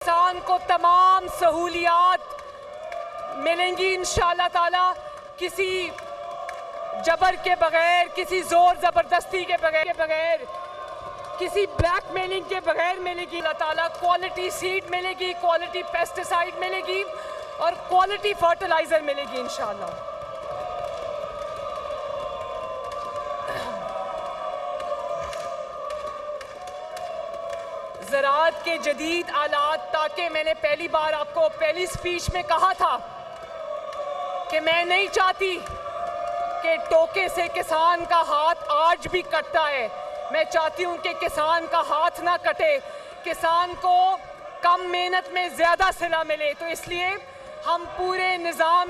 किसान को तमाम सहूलियात मिलेंगी इंशाअल्लाह ताला, किसी जबर के बगैर, किसी जोर ज़बरदस्ती के बगैर, किसी ब्लैकमेलिंग के बगैर मिलेगी अल्लाह ताला। क्वालिटी सीड मिलेगी, क्वालिटी पेस्टिसाइड मिलेगी और क्वालिटी फर्टिलाइज़र मिलेगी इंशाअल्लाह। ज़राअत के जदीद आलात, ताकि मैंने पहली बार आपको पहली स्पीच में कहा था कि मैं नहीं चाहती कि टोके से किसान का हाथ आज भी कटता है। मैं चाहती हूँ कि किसान का हाथ ना कटे, किसान को कम मेहनत में ज़्यादा सिला मिले। तो इसलिए हम पूरे निज़ाम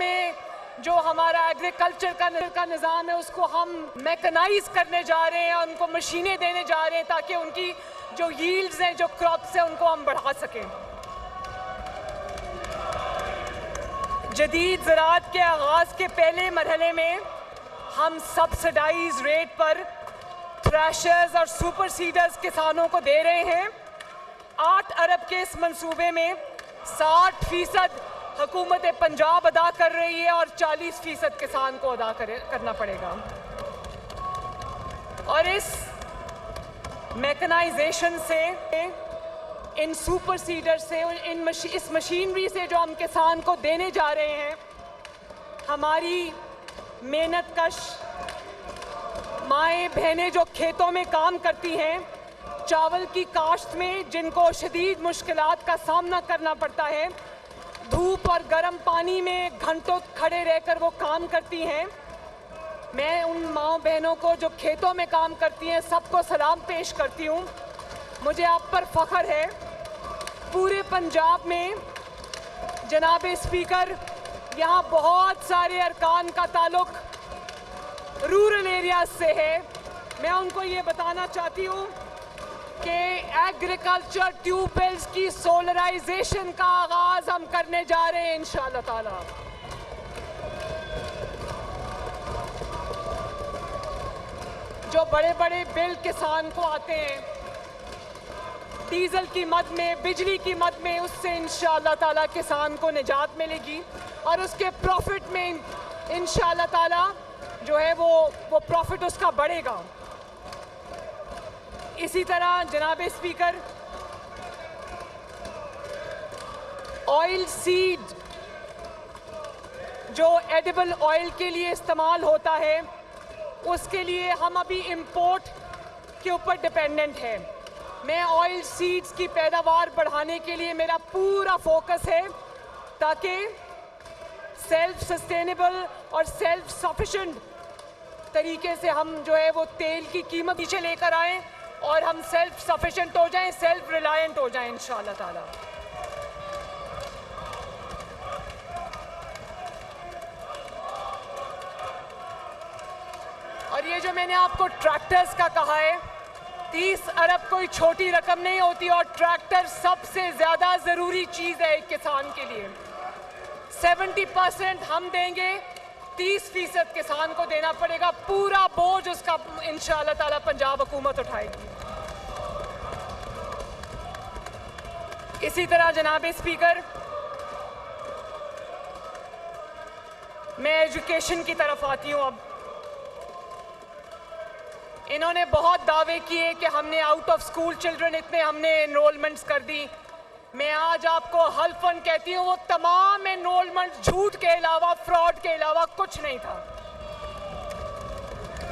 जो हमारा एग्रीकल्चर का निज़ाम है उसको हम मैकेनाइज करने जा रहे हैं, उनको मशीनें देने जा रहे हैं ताकि उनकी जो यील्ड्स हैं, जो क्रॉप्स हैं, उनको हम बढ़ा सकें। जदीद ज़राअत के आगाज़ के पहले मरहले में हम सब्सिडाइज रेट पर थ्रेशर्स और सुपर सीडर्स किसानों को दे रहे हैं। 8 अरब के इस मंसूबे में 60% हुकूमत पंजाब अदा कर रही है और 40% किसान को अदा करना पड़ेगा। और इस मैकेनाइजेशन से, इन सुपर सीडर से, इस मशीनरी से जो हम किसान को देने जा रहे हैं, हमारी मेहनत कश माएँ बहनें जो खेतों में काम करती हैं, चावल की काश्त में जिनको शदीद मुश्किलात का सामना करना पड़ता है, धूप और गर्म पानी में घंटों खड़े रहकर वो काम करती हैं, मैं उन माँ बहनों को जो खेतों में काम करती हैं सबको सलाम पेश करती हूँ। मुझे आप पर फ़ख्र है। पूरे पंजाब में जनाब स्पीकर, यहाँ बहुत सारे अरकान का ताल्लुक रूरल एरियाज से है। मैं उनको ये बताना चाहती हूँ कि एग्रीकल्चर ट्यूबवेल्स की सोलराइजेशन का आगाज़ हम करने जा रहे हैं इंशाअल्लाह ताला। जो बड़े बड़े बिल किसान को आते हैं डीजल की मद में, बिजली की मद में, उससे इंशाअल्लाह ताला किसान को निजात मिलेगी और उसके प्रॉफिट में इंशाअल्लाह ताला जो है वो प्रॉफिट उसका बढ़ेगा। इसी तरह जनाब स्पीकर, ऑयल सीड जो एडिबल ऑयल के लिए इस्तेमाल होता है, उसके लिए हम अभी इंपोर्ट के ऊपर डिपेंडेंट है। मैं ऑयल सीड्स की पैदावार बढ़ाने के लिए मेरा पूरा फोकस है ताकि सेल्फ सस्टेनेबल और सेल्फ सफिशिएंट तरीके से हम जो है वो तेल की कीमत नीचे लेकर आएँ और हम सेल्फ सफिशिएंट हो जाएं, सेल्फ रिलायंट हो जाएं इंशाअल्लाह ताला। और ये जो मैंने आपको ट्रैक्टर्स का कहा है, 30 अरब कोई छोटी रकम नहीं होती और ट्रैक्टर सबसे ज़्यादा ज़रूरी चीज़ है एक किसान के लिए। 70% हम देंगे, 30% किसान को देना पड़ेगा। पूरा बोझ उसका इंशाअल्लाह ताला पंजाब हुकूमत उठाएगी। इसी तरह जनाब स्पीकर, मैं एजुकेशन की तरफ आती हूँ। अब इन्होंने बहुत दावे किए कि हमने आउट ऑफ स्कूल चिल्ड्रन इतने हमने एनरोलमेंट्स कर दी। मैं आज आपको हल्फन कहती हूँ वो तमाम एनरोलमेंट झूठ के अलावा, फ्रॉड के अलावा कुछ नहीं था।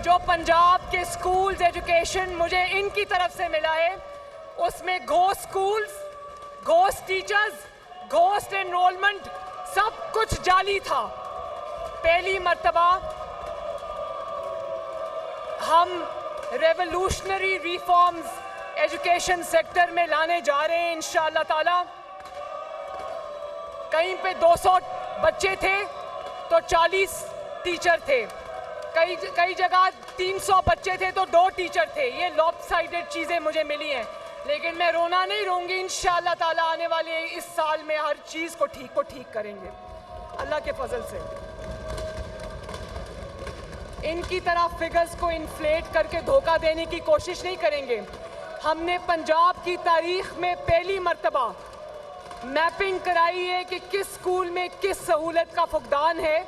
जो पंजाब के स्कूल्स एजुकेशन मुझे इनकी तरफ से मिला है, उसमें ghost schools, ghost teachers, ghost enrolment, सब कुछ जाली था। पहली मर्तबा हम रेवोल्यूशनरी रिफॉर्म्स एजुकेशन सेक्टर में लाने जा रहे हैं इंशाअल्लाह ताला। कहीं पे 200 बच्चे थे तो 40 टीचर थे, कई जगह 300 बच्चे थे तो 2 टीचर थे। ये लॉपसाइडेड चीज़ें मुझे मिली हैं, लेकिन मैं रोना नहीं रोऊंगी। इंशाअल्लाह ताला आने वाले इस साल में हर चीज़ को ठीक करेंगे अल्लाह के फजल से। इनकी तरह फिगर्स को इन्फ्लेट करके धोखा देने की कोशिश नहीं करेंगे। हमने पंजाब की तारीख में पहली मर्तबा मैपिंग कराई है कि किस स्कूल में किस सहूलत का फुकदान है,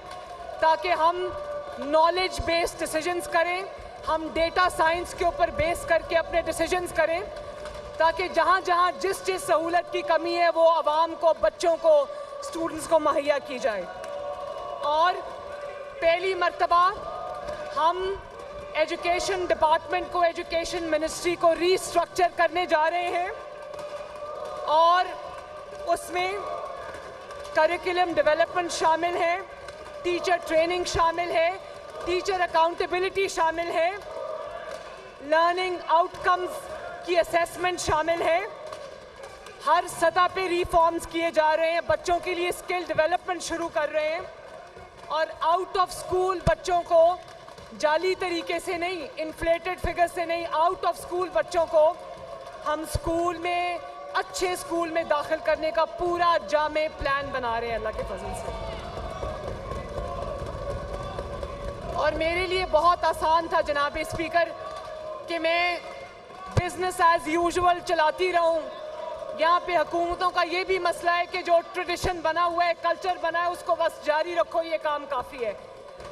ताकि हम नॉलेज बेस्ड डिसीजंस करें, हम डेटा साइंस के ऊपर बेस करके अपने डिसीजंस करें, ताकि जहाँ जहाँ जिस जिस सहूलत की कमी है वो आवाम को, बच्चों को, स्टूडेंट्स को मुहैया की जाए। और पहली मर्तबा हम एजुकेशन डिपार्टमेंट को, एजुकेशन मिनिस्ट्री को रीस्ट्रक्चर करने जा रहे हैं और उसमें करिकुलम डेवलपमेंट शामिल है, टीचर ट्रेनिंग शामिल है, टीचर अकाउंटेबिलिटी शामिल है, लर्निंग आउटकम्स की असेसमेंट शामिल है। हर सतह पे रिफॉर्म्स किए जा रहे हैं, बच्चों के लिए स्किल डेवलपमेंट शुरू कर रहे हैं और आउट ऑफ स्कूल बच्चों को जाली तरीके से नहीं, इन्फ्लेटेड फिगर से नहीं, आउट ऑफ स्कूल बच्चों को हम स्कूल में, अच्छे स्कूल में दाखिल करने का पूरा जामे प्लान बना रहे हैं अल्लाह के फजल से। और मेरे लिए बहुत आसान था जनाब स्पीकर कि मैं बिजनेस एज यूजुअल चलाती रहूं। यहाँ पे हुकूमतों का ये भी मसला है कि जो ट्रेडिशन बना हुआ है, कल्चर बना है, उसको बस जारी रखो, ये काम काफ़ी है।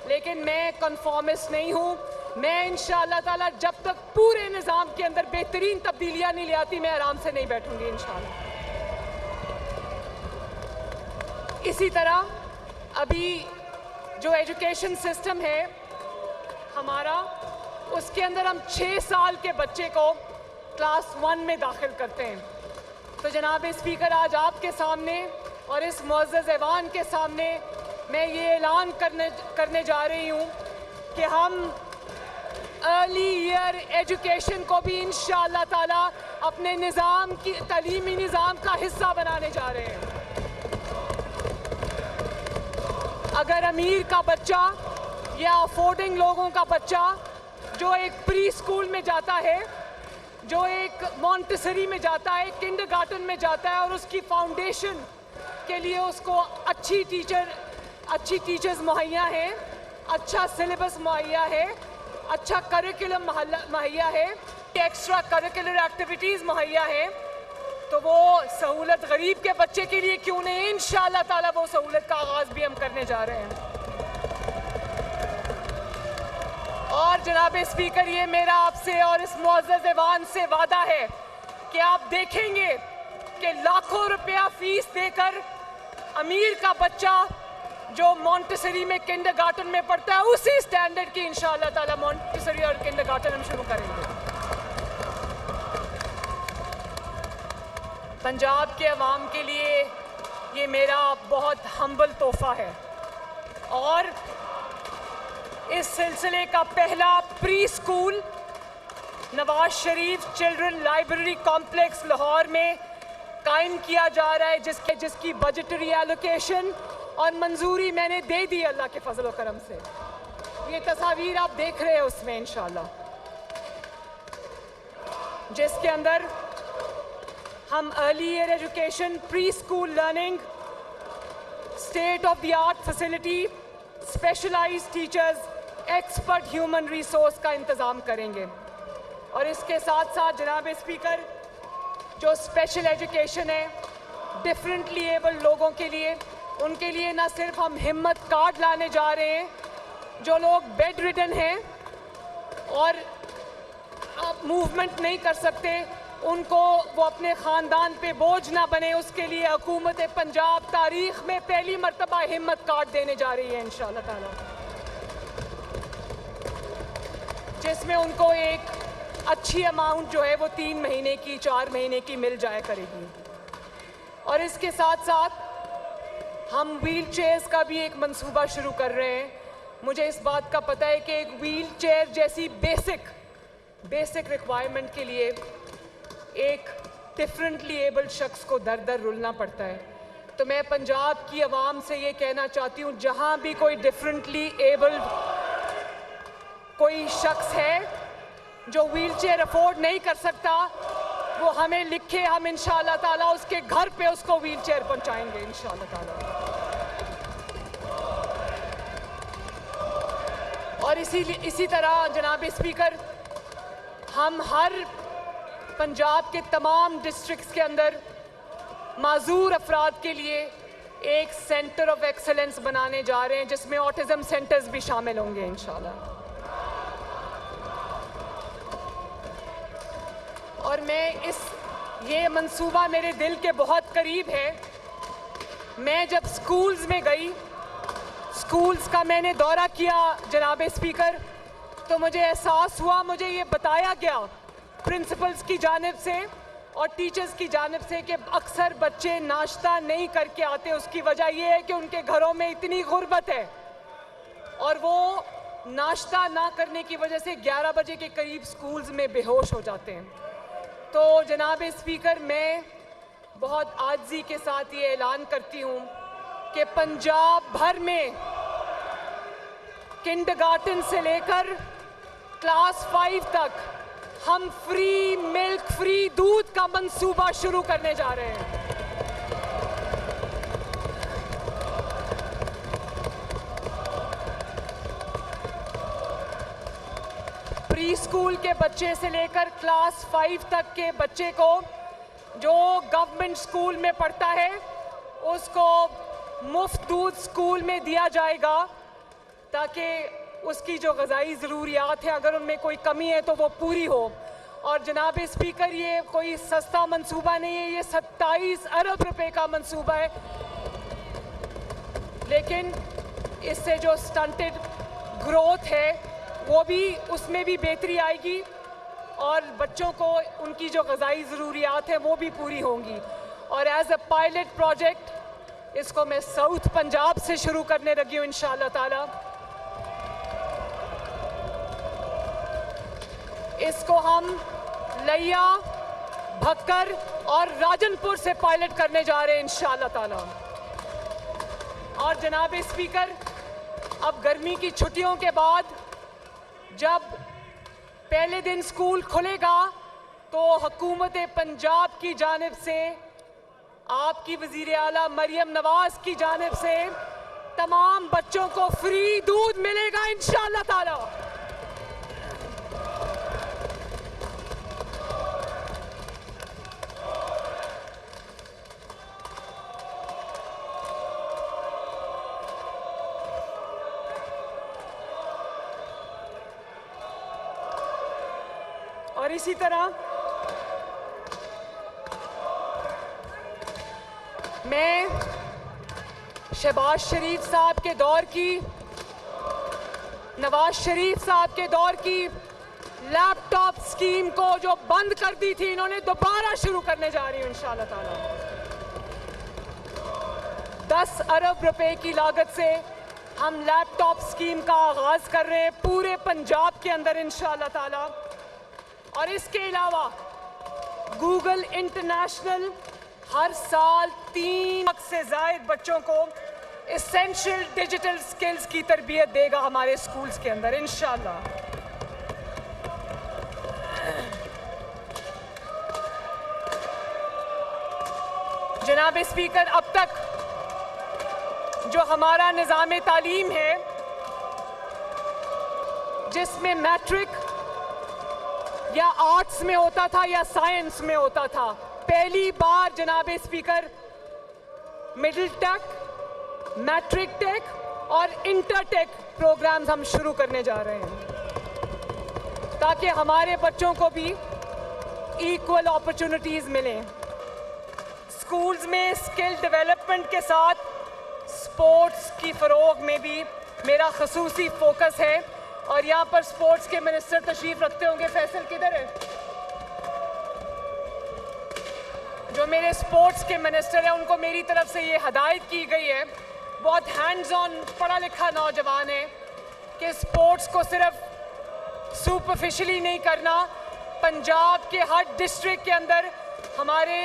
लेकिन मैं कन्फॉर्मिस्ट नहीं हूँ। मैं इंशाअल्लाह ताला जब तक पूरे निज़ाम के अंदर बेहतरीन तब्दीलियाँ नहीं ले आती, मैं आराम से नहीं बैठूंगी इंशाअल्लाह। इसी तरह अभी जो एजुकेशन सिस्टम है हमारा, उसके अंदर हम 6 साल के बच्चे को क्लास 1 में दाखिल करते हैं। तो जनाब स्पीकर, आज आपके सामने और इस मुअज़्ज़ज़ ऐवान के सामने मैं ये ऐलान करने जा रही हूँ कि हम अर्ली ईयर एजुकेशन को भी इंशाअल्लाह ताला अपने निज़ाम की, तालीमी निज़ाम का हिस्सा बनाने जा रहे हैं। अगर अमीर का बच्चा या अफोर्डिंग लोगों का बच्चा जो एक प्री स्कूल में जाता है, जो एक मॉन्टेसरी में जाता है, किंडरगार्टन में जाता है और उसकी फाउंडेशन के लिए उसको अच्छी टीचर्स मुहैया है, अच्छा सिलेबस मुहैया है, अच्छा करिकुलम मुहैया है, एक्स्ट्रा करिकुलर एक्टिविटीज़ मुहैया है, तो वो सहूलत गरीब के बच्चे के लिए क्यों नहीं, इंशाअल्लाह ताला वो सहूलत का आगाज़ भी हम करने जा रहे हैं। और जनाब स्पीकर, ये मेरा आपसे और इस मुअज़्ज़ज़ ऐवान से वादा है कि आप देखेंगे कि लाखों रुपया फीस देकर अमीर का बच्चा जो मॉन्टेसरी में, किंडरगार्टन में पढ़ता है, उसी स्टैंडर्ड की इंशाअल्लाह ताला मॉन्टेसरी और किंडरगार्टन हम शुरू करेंगे। पंजाब के अवाम के लिए ये मेरा बहुत हम्बल तोहफा है और इस सिलसिले का पहला pre school Nawaz Sharif children library complex Lahore में कायम किया जा रहा है, जिसकी बजटरी एलोकेशन और मंजूरी मैंने दे दी अल्लाह के फजल व करम से। ये तस्वीर आप देख रहे हैं उसमें इंशाअल्लाह, जिसके अंदर हम early year education, preschool learning, state of the art facility, specialized teachers, expert human resource का इंतज़ाम करेंगे। और इसके साथ साथ जनाब स्पीकर, जो स्पेशल एजुकेशन है डिफरेंटली एबल्ड लोगों के लिए, उनके लिए ना सिर्फ हम हिम्मत कार्ड लाने जा रहे हैं, जो लोग बेड रिडन हैं और मूवमेंट नहीं कर सकते, उनको वो अपने ख़ानदान पे बोझ ना बने, उसके लिए हुकूमत पंजाब तारीख़ में पहली मर्तबा हिम्मत कार्ड देने जा रही है इंशाअल्लाह ताला, जिसमें उनको एक अच्छी अमाउंट जो है वो 3 महीने की, 4 महीने की मिल जाया करेगी। और इसके साथ साथ हम व्हील चेयर्स का भी एक मंसूबा शुरू कर रहे हैं। मुझे इस बात का पता है कि एक व्हील चेयर जैसी बेसिक रिक्वायरमेंट के लिए एक डिफरेंटली एबल्ड शख्स को दर दर रुलना पड़ता है। तो मैं पंजाब की आवाम से ये कहना चाहती हूँ, जहाँ भी कोई डिफरेंटली एबल्ड कोई शख्स है जो व्हील चेयर अफोर्ड नहीं कर सकता, वो हमें लिखे, हम इंशाअल्लाह ताला उसके घर पे उसको व्हील चेयर पहुँचाएंगे इंशाअल्लाह ताला। और इसी तरह जनाब स्पीकर, हम हर पंजाब के तमाम डिस्ट्रिक्ट्स के अंदर माजूर अफराद के लिए एक सेंटर ऑफ एक्सेलेंस बनाने जा रहे हैं, जिसमें ऑटिज़म सेंटर्स भी शामिल होंगे इंशाल्लाह। और ये मंसूबा मेरे दिल के बहुत करीब है। मैं जब स्कूल्स में गई, स्कूल्स का मैंने दौरा किया जनाब स्पीकर, तो मुझे एहसास हुआ, मुझे ये बताया गया प्रिंसिपल्स की जानिब से और टीचर्स की जानिब से कि अक्सर बच्चे नाश्ता नहीं करके आते। उसकी वजह यह है कि उनके घरों में इतनी गुर्बत है और वो नाश्ता ना करने की वजह से 11 बजे के करीब स्कूल्स में बेहोश हो जाते हैं। तो जनाब स्पीकर, मैं बहुत आजिज़ी के साथ ये ऐलान करती हूँ कि पंजाब भर में किंडरगार्टन से लेकर क्लास 5 तक हम फ्री मिल्क, फ्री दूध का मंसूबा शुरू करने जा रहे हैं। प्री स्कूल के बच्चे से लेकर क्लास 5 तक के बच्चे को जो गवर्नमेंट स्कूल में पढ़ता है उसको मुफ्त दूध स्कूल में दिया जाएगा, ताकि उसकी जो ग़िज़ाई ज़रूरियात है अगर उनमें कोई कमी है तो वो पूरी हो। और जनाब स्पीकर, ये कोई सस्ता मंसूबा नहीं है, ये 27 अरब रुपए का मंसूबा है। लेकिन इससे जो स्टंटेड ग्रोथ है वो भी, उसमें भी बेहतरी आएगी और बच्चों को उनकी जो ग़िज़ाई ज़रूरियात हैं वो भी पूरी होंगी। और एज अ पायलट प्रोजेक्ट इसको मैं साउथ पंजाब से शुरू करने लगी हूँ इंशाअल्लाह ताला। इसको हम लिया, भक्कर और राजनपुर से पायलट करने जा रहे हैं इंशाअल्लाह ताला। और जनाब स्पीकर, अब गर्मी की छुट्टियों के बाद जब पहले दिन स्कूल खुलेगा तो हुकूमत पंजाब की जानिब से, आपकी वज़ीर आला मरियम नवाज की जानिब से तमाम बच्चों को फ्री दूध मिलेगा इंशाअल्लाह ताला। और इसी तरह मैं शहबाज शरीफ साहब के दौर की, नवाज शरीफ साहब के दौर की लैपटॉप स्कीम को जो बंद कर दी थी, इन्होंने दोबारा शुरू करने जा रही हूँ इंशाअल्लाह ताला। 10 अरब रुपए की लागत से हम लैपटॉप स्कीम का आगाज कर रहे हैं पूरे पंजाब के अंदर इंशाअल्लाह ताला। और इसके अलावा गूगल इंटरनेशनल हर साल 3 लाख से ज़ायद बच्चों को एसेंशियल डिजिटल स्किल्स की तरबियत देगा हमारे स्कूल्स के अंदर इंशाअल्लाह। जनाब स्पीकर, अब तक जो हमारा निज़ाम तालीम है, जिसमें मैट्रिक या आर्ट्स में होता था या साइंस में होता था, पहली बार जनाब speaker middle tech, matric tech और इंटर टेक प्रोग्राम्स हम शुरू करने जा रहे हैं, ताकि हमारे बच्चों को भी इक्वल अपॉर्चुनिटीज़ मिलें। स्कूल्स में स्किल डेवलपमेंट के साथ स्पोर्ट्स की फ़रोग में भी मेरा ख़ुसूसी फोकस है। और यहाँ पर स्पोर्ट्स के मिनिस्टर तशरीफ रखते होंगे, फैसल किधर है? जो मेरे स्पोर्ट्स के मिनिस्टर हैं उनको मेरी तरफ से ये हदायत की गई है, बहुत हैंड्स ऑन पढ़ा लिखा नौजवान है, कि स्पोर्ट्स को सिर्फ सुपरफिशली नहीं करना। पंजाब के हर डिस्ट्रिक्ट के अंदर हमारे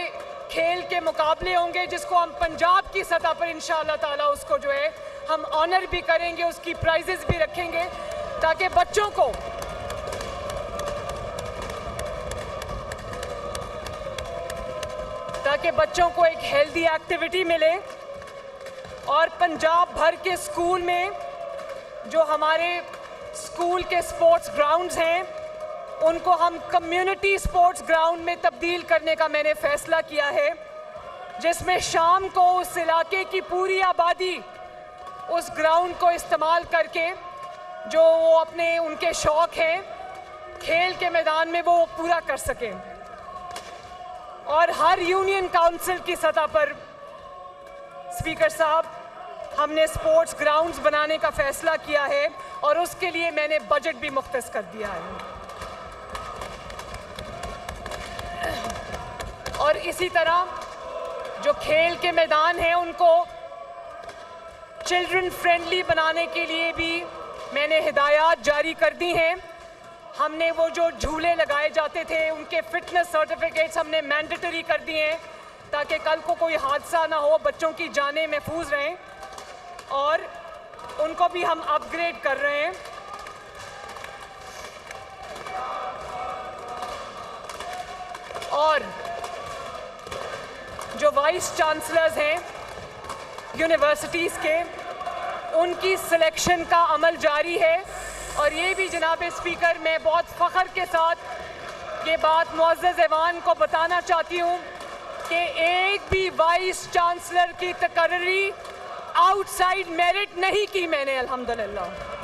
खेल के मुकाबले होंगे, जिसको हम पंजाब की सतह पर इंशाअल्लाह ताला उसको जो है हम ऑनर भी करेंगे, उसकी प्राइजेस भी रखेंगे, ताकि बच्चों को एक हेल्दी एक्टिविटी मिले। और पंजाब भर के स्कूल में जो हमारे स्कूल के स्पोर्ट्स ग्राउंड्स हैं उनको हम कम्युनिटी स्पोर्ट्स ग्राउंड में तब्दील करने का मैंने फैसला किया है, जिसमें शाम को उस इलाके की पूरी आबादी उस ग्राउंड को इस्तेमाल करके जो वो अपने उनके शौक हैं खेल के मैदान में वो पूरा कर सकें। और हर यूनियन काउंसिल की सतह पर स्पीकर साहब हमने स्पोर्ट्स ग्राउंड्स बनाने का फैसला किया है और उसके लिए मैंने बजट भी मुख्तस कर दिया है। और इसी तरह जो खेल के मैदान हैं उनको चिल्ड्रन फ्रेंडली बनाने के लिए भी मैंने हिदायत जारी कर दी हैं। हमने वो जो झूले लगाए जाते थे उनके फिटनेस सर्टिफिकेट्स हमने मैंडेटरी कर दिए हैं ताकि कल को कोई हादसा ना हो, बच्चों की जानें महफूज रहें। और उनको भी हम अपग्रेड कर रहे हैं। और जो वाइस चांसलर्स हैं यूनिवर्सिटीज़ के, उनकी सिलेक्शन का अमल जारी है। और ये भी जनाब स्पीकर मैं बहुत फ़ख्र के साथ ये बात मुअज़्ज़ज़ ऐवान को बताना चाहती हूँ कि एक भी वाइस चांसलर की तकर्री आउटसाइड मेरिट नहीं की मैंने, अल्हम्दुलिल्लाह।